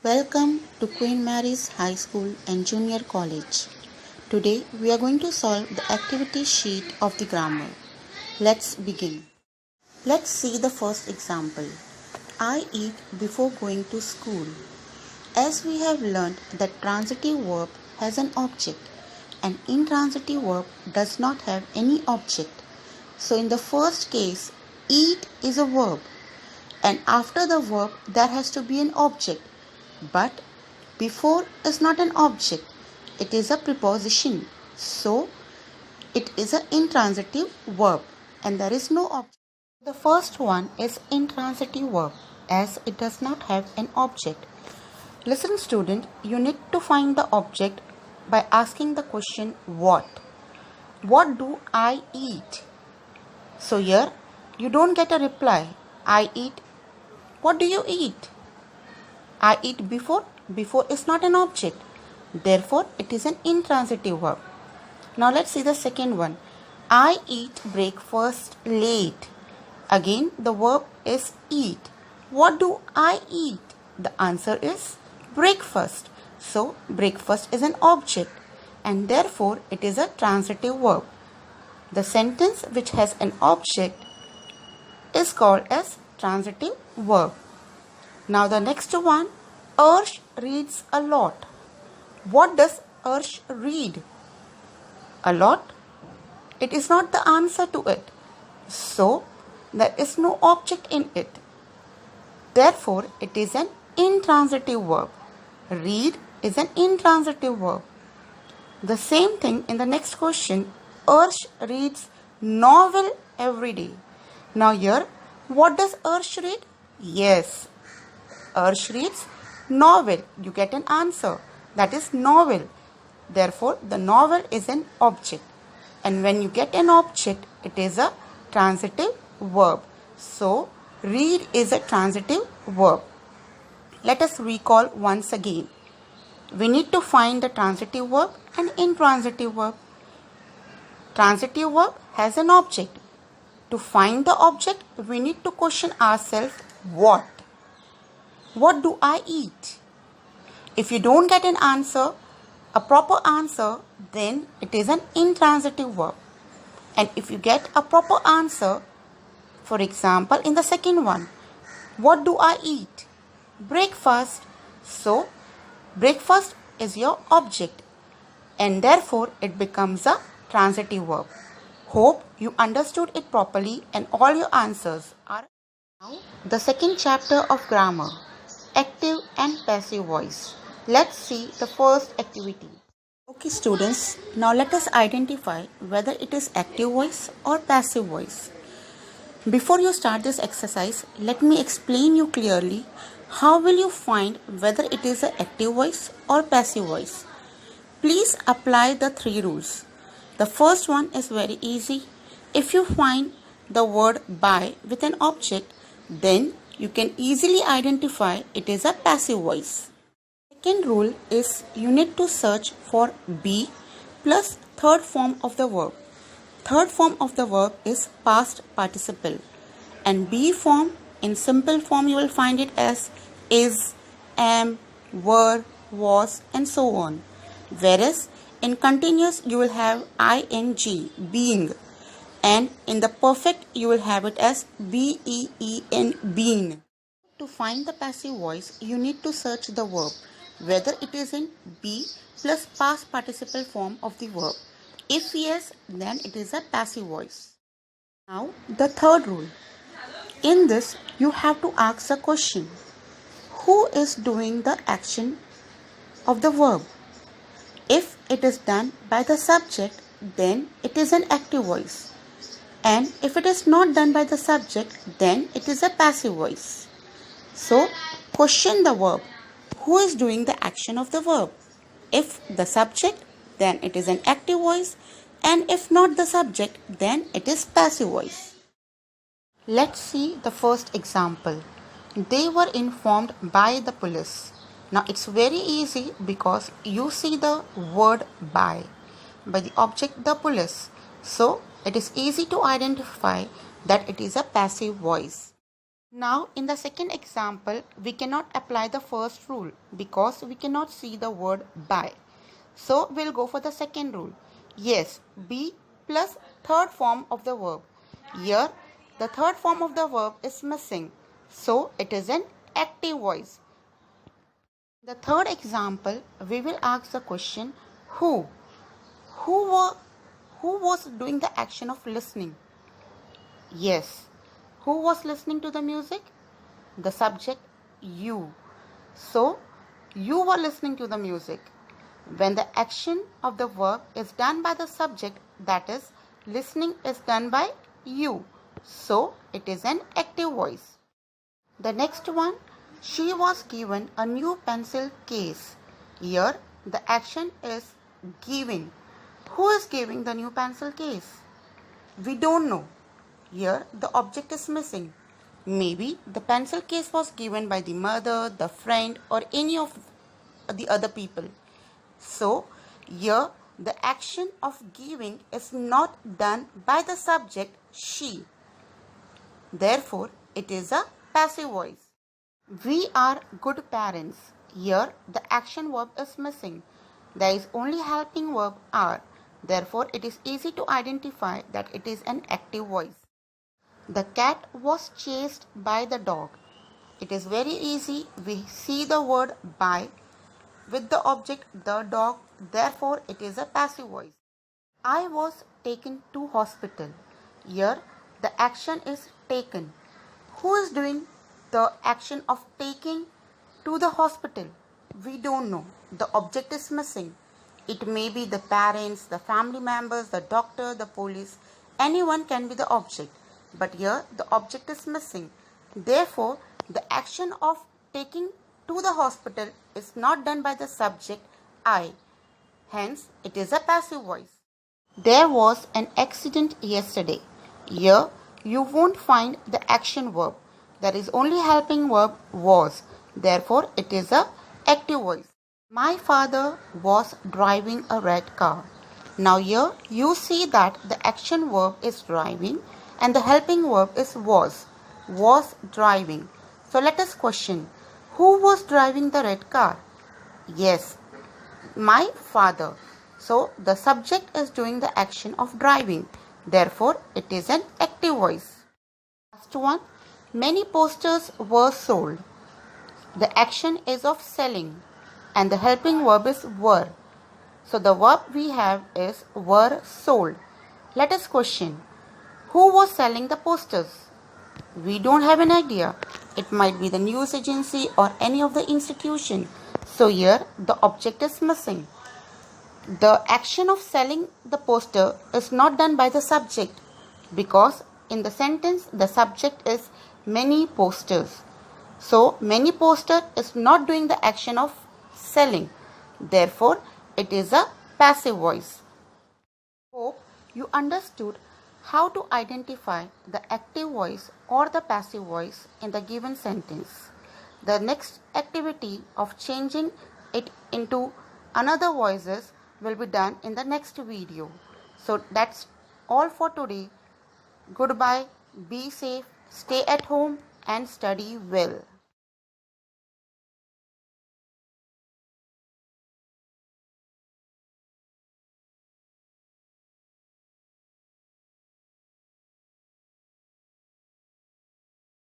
Welcome to Queen Mary's High School and Junior College. Today we are going to solve the activity sheet of the grammar. Let's begin. Let's see the first example. I eat before going to school. As we have learned that transitive verb has an object and intransitive verb does not have any object. So in the first case, eat is a verb and after the verb there has to be an object. But before is not an object, it is a preposition. So it is an intransitive verb and there is no object. The first one is intransitive verb as it does not have an object. Listen student, you need to find the object by asking the question what. What do I eat? So here you don't get a reply. I eat. What do you eat? I eat before. Before is not an object. Therefore, it is an intransitive verb. Now let's see the second one. I eat breakfast late. Again, the verb is eat. What do I eat? The answer is breakfast. So, breakfast is an object and therefore it is a transitive verb. The sentence which has an object is called as transitive verb. Now the next one, Arsh reads a lot. What does Arsh read? A lot? It is not the answer to it. So, there is no object in it. Therefore, it is an intransitive verb. Read is an intransitive verb. The same thing in the next question, Arsh reads novel every day. Now here, what does Arsh read? Yes, Arsh reads novel. You get an answer. That is novel. Therefore, the novel is an object. And when you get an object, it is a transitive verb. So, read is a transitive verb. Let us recall once again. We need to find the transitive verb and intransitive verb. Transitive verb has an object. To find the object, we need to question ourselves what. What do I eat? If you don't get an answer, a proper answer, then it is an intransitive verb. And if you get a proper answer, for example, in the second one, what do I eat? Breakfast. So, breakfast is your object and therefore it becomes a transitive verb. Hope you understood it properly and all your answers are. Now, the second chapter of grammar, active and passive voice. Let's see the first activity. Okay students, now let us identify whether it is active voice or passive voice. Before you start this exercise, let me explain you clearly how will you find whether it is an active voice or passive voice. Please apply the 3 rules. The first one is very easy. If you find the word by with an object, then you can easily identify it is a passive voice. Second rule is you need to search for be plus third form of the verb. Third form of the verb is past participle and be form in simple form you will find it as is, am, were, was and so on. Whereas in continuous you will have ing, being, and in the perfect you will have it as been, been. To find the passive voice, you need to search the verb, whether it is in be plus past participle form of the verb. If yes, then it is a passive voice. Now, the third rule. In this, you have to ask a question. Who is doing the action of the verb? If it is done by the subject, then it is an active voice. And if it is not done by the subject, then it is a passive voice. So, question the verb. Who is doing the action of the verb? If the subject, then it is an active voice. And if not the subject, then it is passive voice. Let's see the first example. They were informed by the police. Now it's very easy because you see the word by the object the police. So it is easy to identify that it is a passive voice. Now, in the second example, we cannot apply the first rule because we cannot see the word by. So, we'll go for the second rule. Yes, be plus third form of the verb. Here, the third form of the verb is missing. So, it is an active voice. The third example, we will ask the question who. Who was doing the action of listening? Yes. Who was listening to the music? The subject, you. So, you were listening to the music. When the action of the verb is done by the subject, that is, listening is done by you. So, it is an active voice. The next one, she was given a new pencil case. Here, the action is giving. Who is giving the new pencil case? We don't know. Here, the object is missing. Maybe the pencil case was given by the mother, the friend, or any of the other people. So, here, the action of giving is not done by the subject, she. Therefore, it is a passive voice. We are good parents. Here, the action verb is missing. There is only helping verb are. Therefore, it is easy to identify that it is an active voice. The cat was chased by the dog. It is very easy. We see the word by with the object the dog. Therefore, it is a passive voice. I was taken to hospital. Here, the action is taken. Who is doing the action of taking to the hospital? We don't know. The object is missing. It may be the parents, the family members, the doctor, the police. Anyone can be the object. But here the object is missing. Therefore, the action of taking to the hospital is not done by the subject I. Hence, it is a passive voice. There was an accident yesterday. Here, you won't find the action verb. There is only helping verb was. Therefore, it is a active voice. My father was driving a red car. Now here you see that the action verb is driving and the helping verb is was driving. So let us question, who was driving the red car? Yes, my father. So the subject is doing the action of driving. Therefore, it is an active voice. Last one, many posters were sold. The action is of selling and the helping verb is were. So the verb we have is were sold. Let us question, who was selling the posters? We don't have an idea. It might be the news agency or any of the institution. So here the object is missing. The action of selling the poster is not done by the subject because in the sentence the subject is many posters. So many poster is not doing the action of selling. Therefore, it is a passive voice. Hope you understood how to identify the active voice or the passive voice in the given sentence. The next activity of changing it into another voices will be done in the next video. So that's all for today. Goodbye, be safe, stay at home and study well.